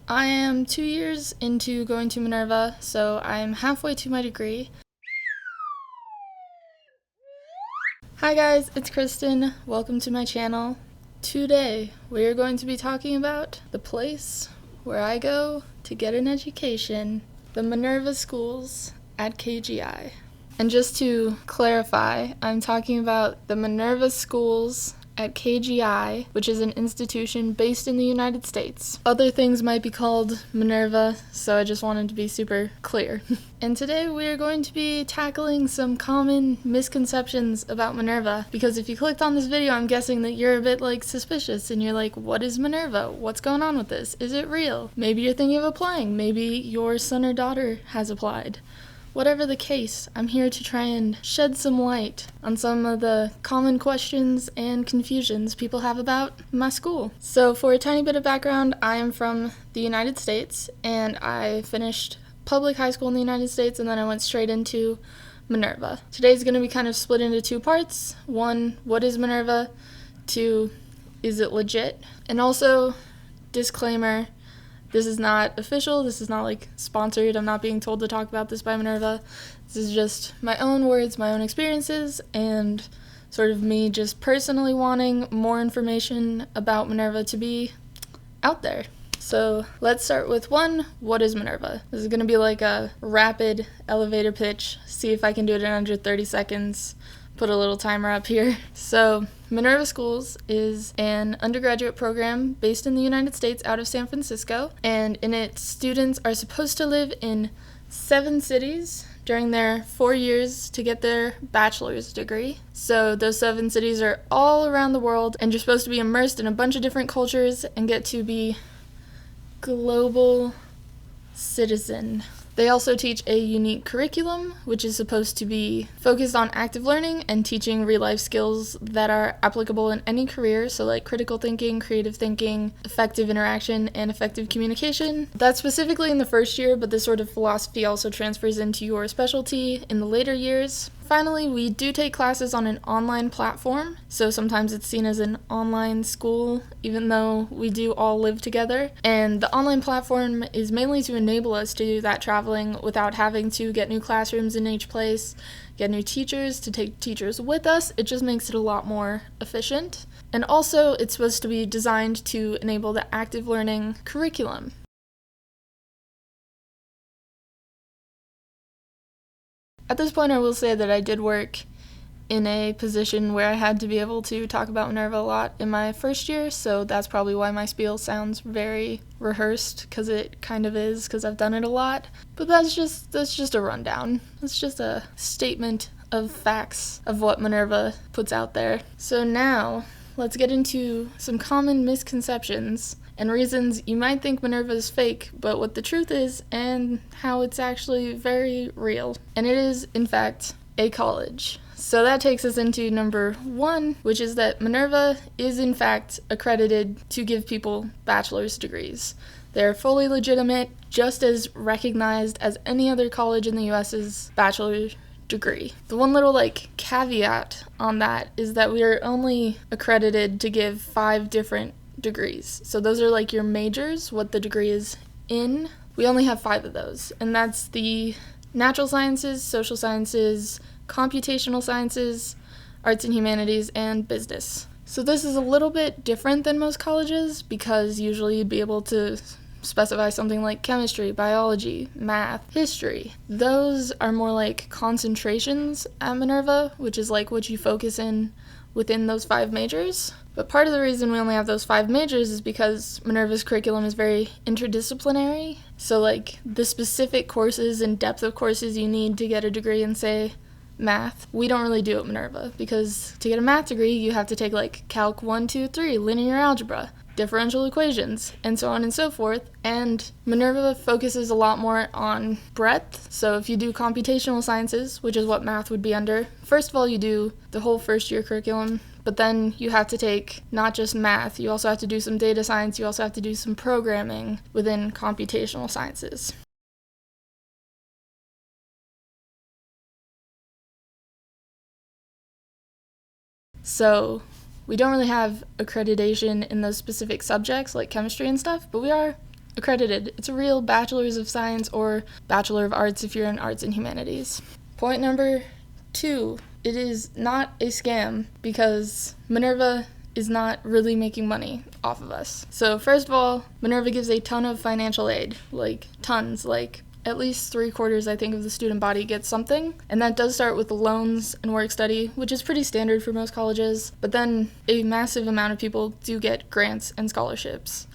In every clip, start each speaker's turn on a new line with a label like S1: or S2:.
S1: I am 2 years into going to Minerva, so I'm halfway to my degree. Hi guys, it's Kristen. Welcome to my channel. Today, we are going to be talking about the place where I go to get an education, the Minerva Schools at KGI. And just to clarify, I'm talking about the Minerva Schools at KGI, which is an institution based in the United States. Other things might be called Minerva, so I just wanted to be super clear. And today we are going to be tackling some common misconceptions about Minerva, because if you clicked on this video, I'm guessing that you're a bit suspicious and you're like, what is Minerva? What's going on with this? Is it real? Maybe you're thinking of applying. Maybe your son or daughter has applied. Whatever the case, I'm here to try and shed some light on some of the common questions and confusions people have about my school. So for a tiny bit of background, I am from the United States, and I finished public high school in the United States, and then I went straight into Minerva. Today's going to be kind of split into two parts. One, what is Minerva? Two, is it legit? And also, disclaimer, this is not official, this is not sponsored, I'm not being told to talk about this by Minerva. This is just my own words, my own experiences, and sort of me just personally wanting more information about Minerva to be out there. So let's start with one, what is Minerva? This is going to be like a rapid elevator pitch, see if I can do it in under 30 seconds. Put a little timer up here. So Minerva Schools is an undergraduate program based in the United States out of San Francisco, and in it students are supposed to live in 7 cities during their 4 years to get their bachelor's degree. So those 7 cities are all around the world, and you're supposed to be immersed in a bunch of different cultures and get to be global citizen. They also teach a unique curriculum, which is supposed to be focused on active learning and teaching real-life skills that are applicable in any career, so like critical thinking, creative thinking, effective interaction, and effective communication. That's specifically in the first year, but this sort of philosophy also transfers into your specialty in the later years. Finally, we do take classes on an online platform, so sometimes it's seen as an online school, even though we do all live together. And the online platform is mainly to enable us to do that traveling without having to get new classrooms in each place, get new teachers, to take teachers with us. It just makes it a lot more efficient. And also, it's supposed to be designed to enable the active learning curriculum. At this point, I will say that I did work in a position where I had to be able to talk about Minerva a lot in my first year, so that's probably why my spiel sounds very rehearsed, because it kind of is, because I've done it a lot. But that's just a rundown. It's just a statement of facts of what Minerva puts out there. So now, let's get into some common misconceptions and reasons you might think Minerva is fake, but what the truth is, and how it's actually very real. And it is, in fact, a college. So that takes us into number 1, which is that Minerva is, in fact, accredited to give people bachelor's degrees. They're fully legitimate, just as recognized as any other college in the US's bachelor's degree. The one little caveat on that is that we are only accredited to give 5 different degrees. So those are your majors, what the degree is in. We only have 5 of those, and that's the natural sciences, social sciences, computational sciences, arts and humanities, and business. So this is a little bit different than most colleges, because usually you'd be able to specify something like chemistry, biology, math, history. Those are more like concentrations at Minerva, which is what you focus in within those 5 majors. But part of the reason we only have those 5 majors is because Minerva's curriculum is very interdisciplinary. So the specific courses and depth of courses you need to get a degree in, say, math, we don't really do at Minerva, because to get a math degree you have to take Calc 1, 2, 3, linear algebra, differential equations, and so on and so forth. And Minerva focuses a lot more on breadth. So if you do computational sciences, which is what math would be under, first of all you do the whole first year curriculum, but then you have to take not just math, you also have to do some data science, you also have to do some programming within computational sciences. So we don't really have accreditation in those specific subjects like chemistry and stuff, but we are accredited. It's a real Bachelor's of Science or Bachelor of Arts if you're in Arts and Humanities. Point number 2, it is not a scam because Minerva is not really making money off of us. So first of all, Minerva gives a ton of financial aid, like tons, like at least 3/4, I think, of the student body gets something. And that does start with the loans and work study, which is pretty standard for most colleges. But then a massive amount of people do get grants and scholarships.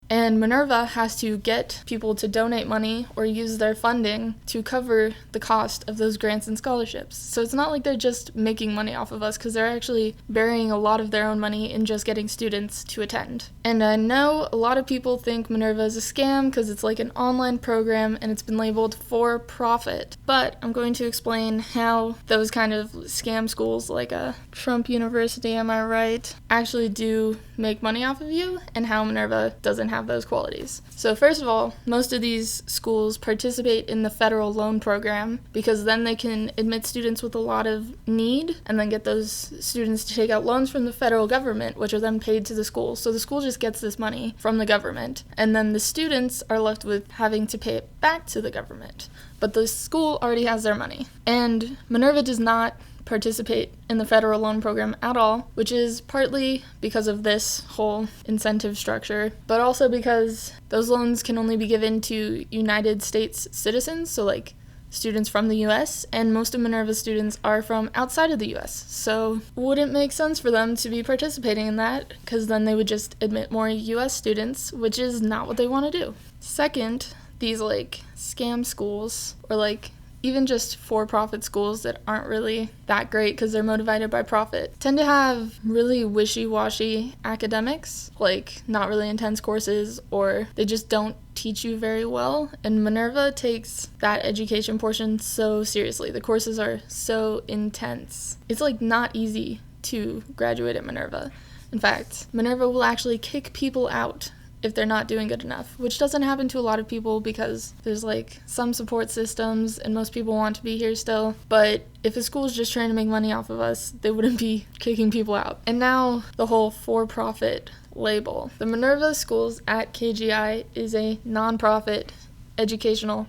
S1: And Minerva has to get people to donate money or use their funding to cover the cost of those grants and scholarships. So it's not like they're just making money off of us, because they're actually burying a lot of their own money in just getting students to attend. And I know a lot of people think Minerva is a scam because it's like an online program and it's been labeled for profit. But I'm going to explain how those kind of scam schools, like a Trump University, am I right, actually do make money off of you, and how Minerva doesn't have those qualities. So first of all, most of these schools participate in the federal loan program because then they can admit students with a lot of need and then get those students to take out loans from the federal government, which are then paid to the school. So the school just gets this money from the government, and then the students are left with having to pay it back to the government. But the school already has their money. And Minerva does not participate in the federal loan program at all, which is partly because of this whole incentive structure, but also because those loans can only be given to United States citizens, so like students from the US, and most of Minerva's students are from outside of the US, so wouldn't make sense for them to be participating in that, because then they would just admit more US students, which is not what they want to do. Second, these like scam schools, or like even just for-profit schools that aren't really that great because they're motivated by profit, tend to have really wishy-washy academics, like not really intense courses, or they just don't teach you very well. And Minerva takes that education portion so seriously. The courses are so intense. It's like not easy to graduate at Minerva. In fact, Minerva will actually kick people out if they're not doing good enough, which doesn't happen to a lot of people because there's like some support systems and most people want to be here still. But if a school's just trying to make money off of us, they wouldn't be kicking people out. And now the whole for-profit label. The Minerva Schools at KGI is a non-profit educational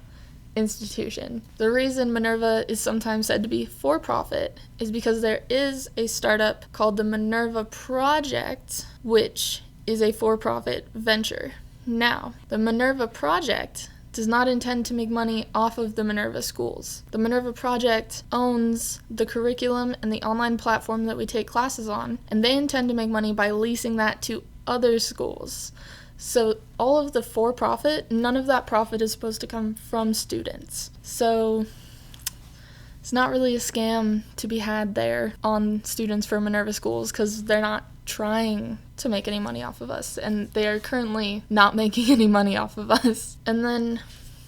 S1: institution. The reason Minerva is sometimes said to be for-profit is because there is a startup called the Minerva Project, which is a for-profit venture. Now, the Minerva Project does not intend to make money off of the Minerva Schools. The Minerva Project owns the curriculum and the online platform that we take classes on, and they intend to make money by leasing that to other schools. So all of the for-profit, none of that profit is supposed to come from students. So it's not really a scam to be had there on students for Minerva Schools, because they're not trying to make any money off of us, and they are currently not making any money off of us. And then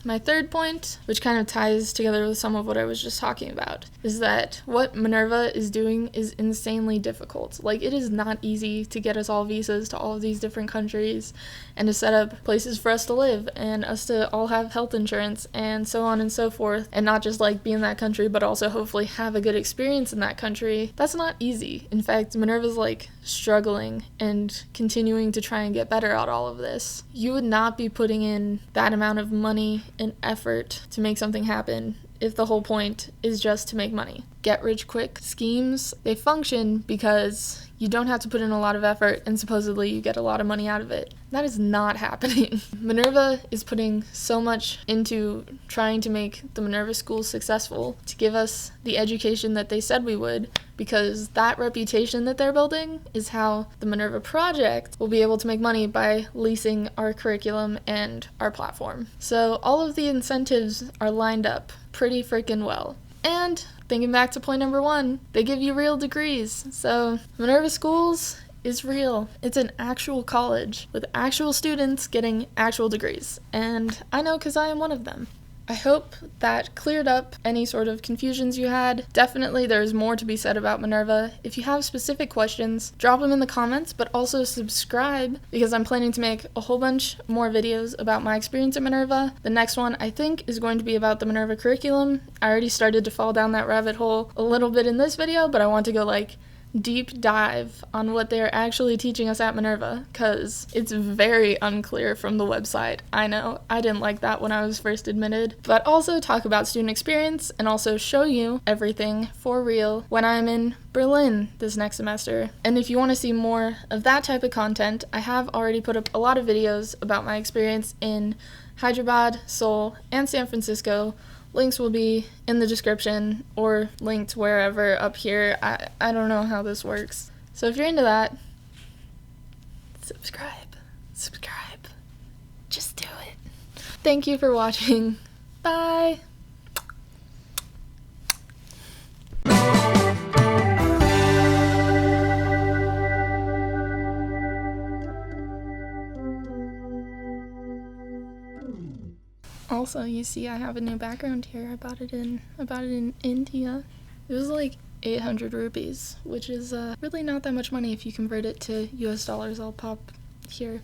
S1: my third point, which kind of ties together with some of what I was just talking about, is that what Minerva is doing is insanely difficult. Like, it is not easy to get us all visas to all of these different countries and to set up places for us to live and us to all have health insurance and so on and so forth, and not just like be in that country but also hopefully have a good experience in that country. That's not easy. In fact, Minerva's like struggling and continuing to try and get better at all of this. You would not be putting in that amount of money and effort to make something happen if the whole point is just to make money. Get rich quick schemes, they function because you don't have to put in a lot of effort and supposedly you get a lot of money out of it. That is not happening. Minerva is putting so much into trying to make the Minerva Schools successful, to give us the education that they said we would, because that reputation that they're building is how the Minerva Project will be able to make money by leasing our curriculum and our platform. So all of the incentives are lined up pretty freaking well. And thinking back to point number 1, they give you real degrees. So Minerva Schools is real. It's an actual college with actual students getting actual degrees. And I know because I am one of them. I hope that cleared up any sort of confusions you had. Definitely there's more to be said about Minerva. If you have specific questions, drop them in the comments, but also subscribe, because I'm planning to make a whole bunch more videos about my experience at Minerva. The next one, I think, is going to be about the Minerva curriculum. I already started to fall down that rabbit hole a little bit in this video, but I want to go like deep dive on what they're actually teaching us at Minerva, because it's very unclear from the website. I know, I didn't like that when I was first admitted. But also talk about student experience and also show you everything for real when I'm in Berlin this next semester. And if you want to see more of that type of content, I have already put up a lot of videos about my experience in Hyderabad, Seoul, and San Francisco. Links will be in the description or linked wherever up here. I don't know how this works. So if you're into that, subscribe. Just do it. Thank you for watching. Bye. Also, you see I have a new background here. I bought it in India. It was like 800 rupees, which is really not that much money if you convert it to US dollars. I'll pop here.